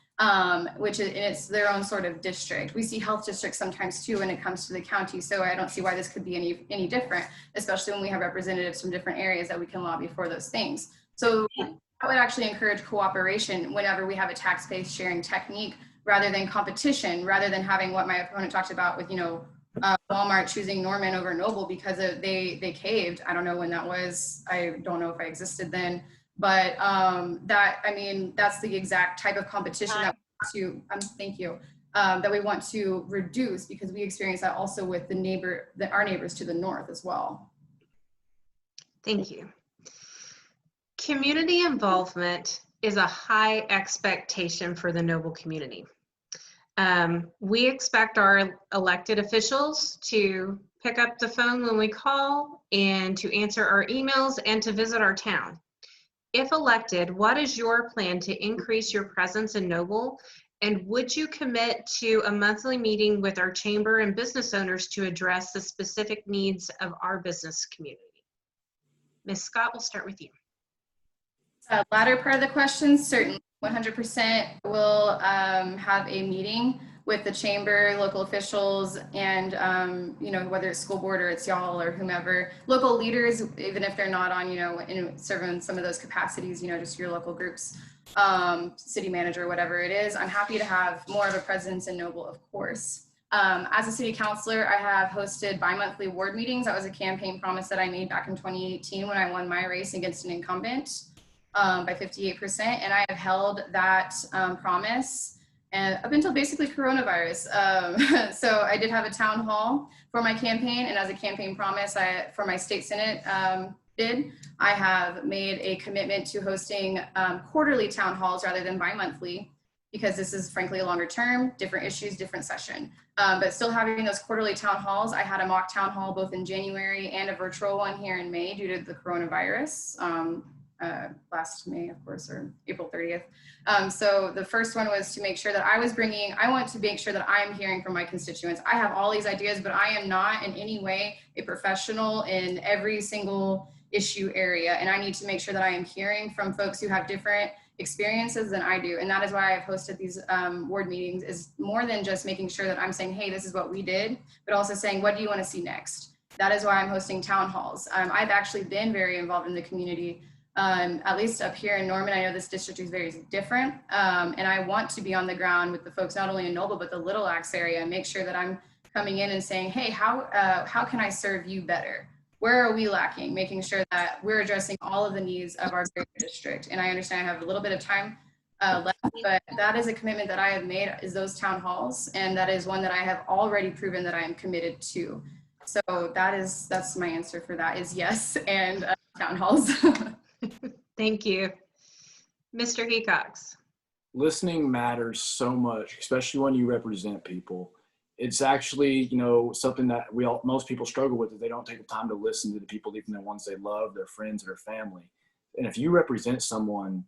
which is, and it's their own sort of district. We see health districts sometimes too when it comes to the county, so I don't see why this could be any different, especially when we have representatives from different areas that we can lobby for those things. So I would actually encourage cooperation whenever we have a tax-based sharing technique, rather than competition, rather than having what my opponent talked about with, you know, Walmart choosing Norman over Noble because they caved. I don't know when that was. I don't know if I existed then, but I mean, that's the exact type of competition that we want to, thank you, that we want to reduce, because we experience that also with our neighbors to the north as well. Thank you. Community involvement is a high expectation for the Noble community. We expect our elected officials to pick up the phone when we call and to answer our emails and to visit our town. If elected, what is your plan to increase your presence in Noble? And would you commit to a monthly meeting with our chamber and business owners to address the specific needs of our business community? Ms. Scott, we'll start with you. Latter part of the question, certainly 100% will have a meeting with the chamber, local officials, and you know, whether it's school board or it's y'all or whomever, local leaders, even if they're not on, you know, serving some of those capacities, you know, just your local groups, city manager, whatever it is. I'm happy to have more of a presence in Noble, of course. As a city councilor, I have hosted bi-monthly ward meetings. That was a campaign promise that I made back in 2018 when I won my race against an incumbent. By 58%, and I have held that promise and up until basically coronavirus. So I did have a town hall for my campaign, and as a campaign promise for my state senate bid, I have made a commitment to hosting quarterly town halls rather than bi-monthly, because this is frankly a longer term, different issues, different session. But still having those quarterly town halls. I had a mock town hall both in January and a virtual one here in May due to the coronavirus. last May, of course, or April 30th. So the first one was to make sure that I want to make sure that I'm hearing from my constituents. I have all these ideas, but I am not in any way a professional in every single issue area. And I need to make sure that I am hearing from folks who have different experiences than I do. And that is why I've hosted these ward meetings, is more than just making sure that I'm saying, hey, this is what we did, but also saying, what do you want to see next? That is why I'm hosting town halls. I've actually been very involved in the community, at least up here in Norman. I know this district is very different. And I want to be on the ground with the folks, not only in Noble, but the Little Axe area, and make sure that I'm coming in and saying, hey, how can I serve you better? Where are we lacking? Making sure that we're addressing all of the needs of our greater district. And I understand I have a little bit of time left, but that is a commitment that I have made, is those town halls. And that is one that I have already proven that I am committed to. So that's my answer for that, is yes, and town halls. Thank you. Mr. Hecox. Listening matters so much, especially when you represent people. It's actually, something that most people struggle with, is they don't take the time to listen to the people, even the ones they love, their friends, their family. And if you represent someone,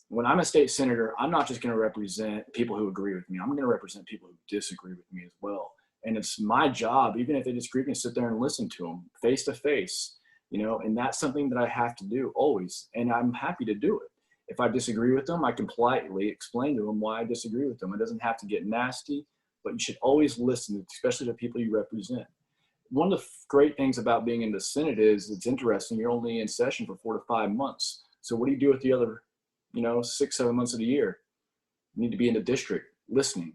when I'm a state senator, I'm not just going to represent people who agree with me. I'm going to represent people who disagree with me as well. And it's my job, even if they disagree with me, to sit there and listen to them face to face, and that's something that I have to do always. And I'm happy to do it. If I disagree with them, I can politely explain to them why I disagree with them. It doesn't have to get nasty, but you should always listen, especially to people you represent. One of the great things about being in the Senate is it's interesting. You're only in session for 4 to 5 months. So what do you do with the other, 6, 7 months of the year? You need to be in the district, listening,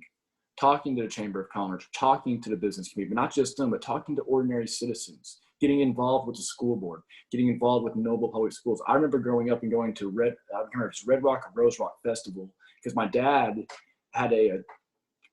talking to the Chamber of Commerce, talking to the business community, but not just them, but talking to ordinary citizens, getting involved with the school board, getting involved with Noble Public Schools. I remember growing up and going to Red Rock or Rose Rock Festival, because my dad had a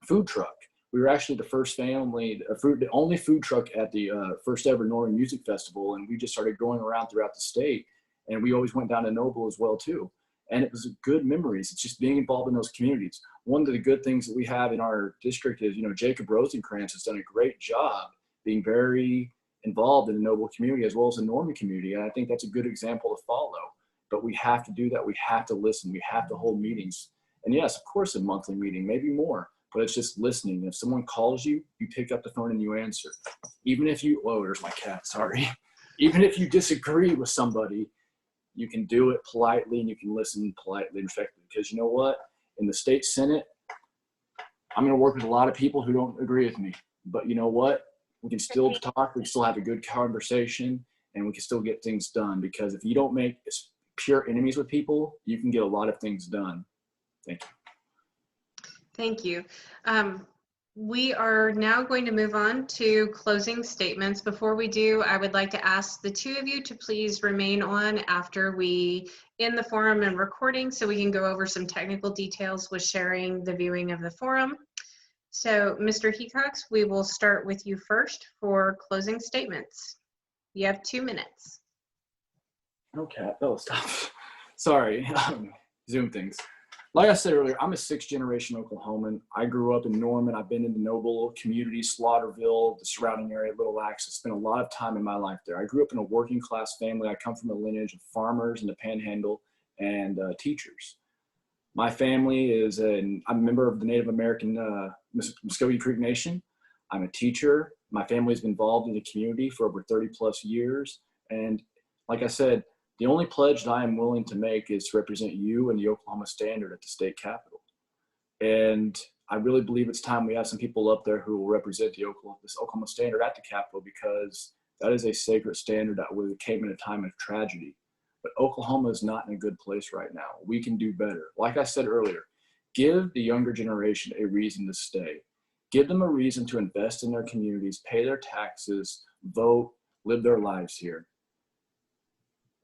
food truck. We were actually the first family, the only food truck at the first ever Northern Music Festival, and we just started going around throughout the state, and we always went down to Noble as well too. And it was good memories. It's just being involved in those communities. One of the good things that we have in our district is, Jacob Rosenkrantz has done a great job being very involved in the Noble community as well as the Norman community, and I think that's a good example to follow. But we have to do that. We have to listen. We have to hold meetings. And yes, of course, a monthly meeting, maybe more. But it's just listening. If someone calls you, you pick up the phone and you answer. Even if you, whoa, there's my cat, sorry. Even if you disagree with somebody, you can do it politely and you can listen politely and respectfully. Because you know what? In the state Senate, I'm going to work with a lot of people who don't agree with me. But you know what? We can still talk. We can still have a good conversation, and we can still get things done. Because if you don't make pure enemies with people, you can get a lot of things done. Thank you. Thank you. We are now going to move on to closing statements. Before we do, I would like to ask the two of you to please remain on after we end the forum and recording, so we can go over some technical details with sharing the viewing of the forum. So, Mr. Hecox, we will start with you first for closing statements. You have 2 minutes. Okay, stop. Sorry, Zoom things. Like I said earlier, I'm a 6th-generation Oklahoman. I grew up in Norman. I've been in the Noble community, Slaughterville, the surrounding area, Little Axe. I spent a lot of time in my life there. I grew up in a working-class family. I come from a lineage of farmers in the Panhandle and teachers. My family is I'm a member of the Native American Muskogee Creek Nation. I'm a teacher. My family's been involved in the community for over 30-plus years. And like I said, the only pledge that I am willing to make is to represent you and the Oklahoma Standard at the state capitol. And I really believe it's time we have some people up there who will represent this Oklahoma Standard at the capitol, because that is a sacred standard that came in a time of tragedy. But Oklahoma is not in a good place right now. We can do better. Like I said earlier, give the younger generation a reason to stay. Give them a reason to invest in their communities, pay their taxes, vote, live their lives here.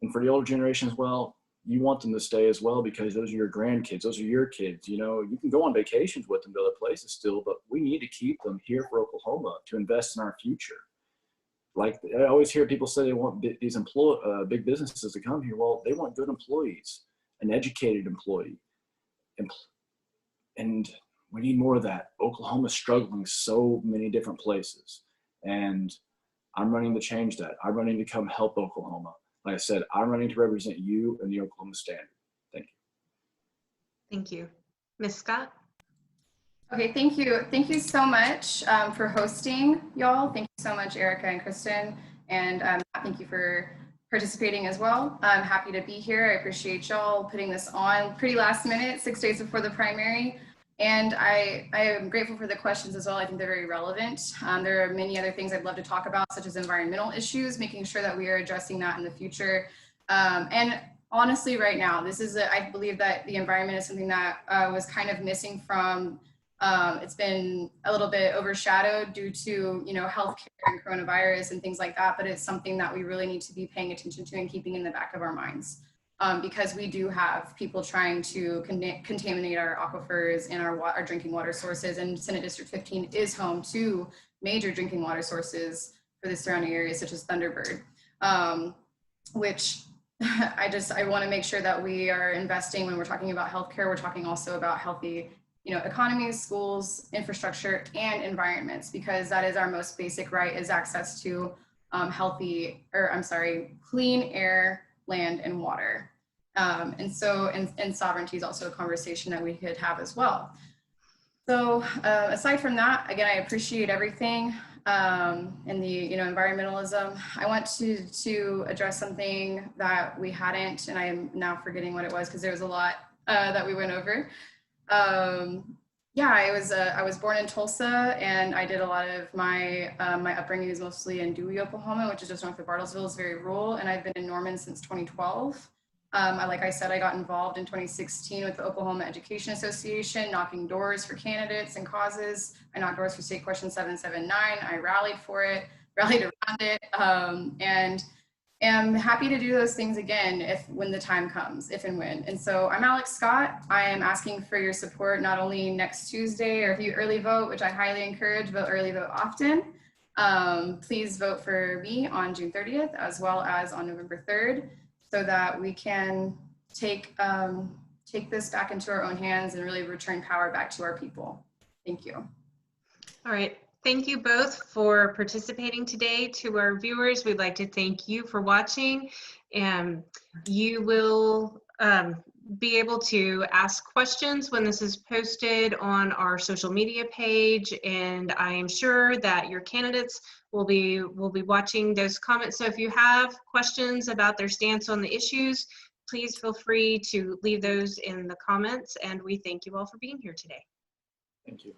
And for the older generation as well, you want them to stay as well, because those are your grandkids, those are your kids. You can go on vacations with them to other places still, but we need to keep them here for Oklahoma to invest in our future. Like I always hear people say they want these big businesses to come here. Well, they want good employees, an educated employee. And we need more of that. Oklahoma's struggling so many different places. And I'm running to change that. I'm running to come help Oklahoma. Like I said, I'm running to represent you and the Oklahoma Standard. Thank you. Thank you. Ms. Scott? Okay, thank you. Thank you so much for hosting, y'all. Thank you so much, Erica and Kristen. And thank you for participating as well. I'm happy to be here. I appreciate y'all putting this on pretty last minute, 6 days before the primary. And I am grateful for the questions as well. I think they're very relevant. There are many other things I'd love to talk about, such as environmental issues, making sure that we are addressing that in the future. And honestly, right now, I believe that the environment is something that was kind of missing from, it's been a little bit overshadowed due to, healthcare and coronavirus and things like that, but it's something that we really need to be paying attention to and keeping in the back of our minds. Because we do have people trying to contaminate our aquifers and our drinking water sources, and Senate District 15 is home to major drinking water sources for the surrounding areas, such as Thunderbird, which I want to make sure that we are investing when we're talking about healthcare. We're talking also about healthy, economies, schools, infrastructure, and environments, because that is our most basic right, is access to clean air, land, and water. And sovereignty is also a conversation that we could have as well. So aside from that, again, I appreciate everything in the environmentalism. I want to address something that we hadn't, and I am now forgetting what it was because there was a lot that we went over. I was born in Tulsa, and I did a lot of my upbringing is mostly in Dewey, Oklahoma, which is just north of Bartlesville. It's very rural, and I've been in Norman since 2012. Like I said, I got involved in 2016 with the Oklahoma Education Association, knocking doors for candidates and causes. I knocked doors for State Question 779. I rallied for it, rallied around it, and am happy to do those things again when the time comes, if and when. And so I'm Alex Scott. I am asking for your support not only next Tuesday, or if you early vote, which I highly encourage, vote early, vote often. Please vote for me on June 30th, as well as on November 3rd, so that we can take this back into our own hands and really return power back to our people. Thank you. All right. Thank you both for participating today. To our viewers, we'd like to thank you for watching. And you will be able to ask questions when this is posted on our social media page. And I am sure that your candidates will be watching those comments. So if you have questions about their stance on the issues, please feel free to leave those in the comments. And we thank you all for being here today. Thank you.